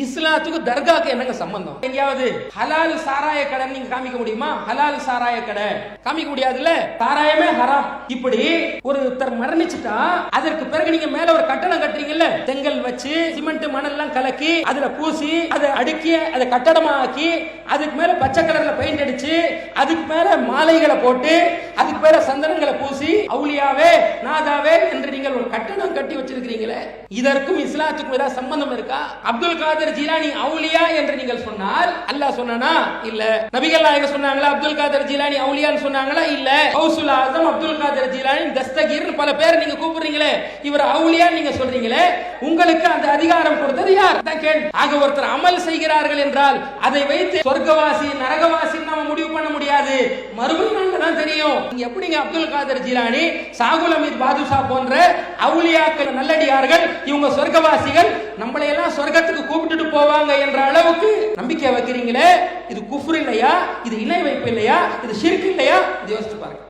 இஸ்லாத்துக்கு தர்காக்கு என்னங்க சம்பந்தம்? எங்கயாவது ஹலால் சாராய கடை நீங்க காமிக்க முடியுமா? ஹலால் சாராய கடை காமிக்க முடியாதுல்ல. சாராயமே ஹராம். இப்படி ஒருத்தர் மரணிச்சுட்டா அதற்கு பிறகு நீங்க மேல ஒரு கட்டடம் கட்டுறீங்கல்ல, செங்கல் வச்சு சிமெண்ட் மணல் எல்லாம் கலக்கி அதுல பூசி அதை அடுக்கி அதை கட்டடமா ஆக்கி அதுக்கு மேல பச்சை கலர்ல பெயிண்ட் அடிச்சு அதுக்கு மேல மாலைகளை போட்டு அதுக்கு மேல சந்தனங்களை பூசி அவுலியாவே நாதாவே என்று நீங்கள் ஒரு கட்டடம் கட்டி வச்சிருக்கிறீங்களே, இதற்கும் இஸ்லாத்துக்கும் ஏதாவது சம்பந்தம் இருக்கா? அப்துல் காதர் ஜீலானி அவுலியா என்று நீங்கள் சொன்னால் அல்லாஹ் சொன்னானா? இல்ல. நபிகள் நாயகம் சொன்னாங்களா அப்துல் காதர் ஜீலானி அவுலியான்னு சொன்னாங்களா? இல்ல. கௌசுல் ஆஸம் அப்துல் காதர் ஜீலானி தஸ்தகீர் பல பேர் நீங்க கூப்பிடுறீங்களே, இவர் அவுலியா நீங்க சொல்றீங்களே, உங்களுக்கு அந்த அதிகாரம் கொடுத்தது யார்? தான் கேள்வி. ஆக ஒருத்தர் அமல் செய்கிறார்கள் என்றால் அதை வைத்து சொர்க்கவாசி நரகவாசி நாம முடிவு பண்ண முடியாது, மறுபடியும் தான் தெரியும். நீங்க எப்படிங்க அப்துல் காதர் ஜீலானி சாகுல் அமீத் பாதுஷா போன்ற அவுலியாக்கள் நல்லடியார்கள் இவங்க சொர்க்கவாசிகள் நம்மளை எல்லாம் சொர்க்கத்துக்கு கூப்பிட்டுட்டு போவாங்க என்ற அளவுக்கு நம்பிக்கை வைக்கிறீங்களே, இது குஃப்ர் இல்லையா? இது இணை வைப்பு இல்லையா? இது ஷிர்க் இல்லையா? இது யோசிச்சு பாருங்க.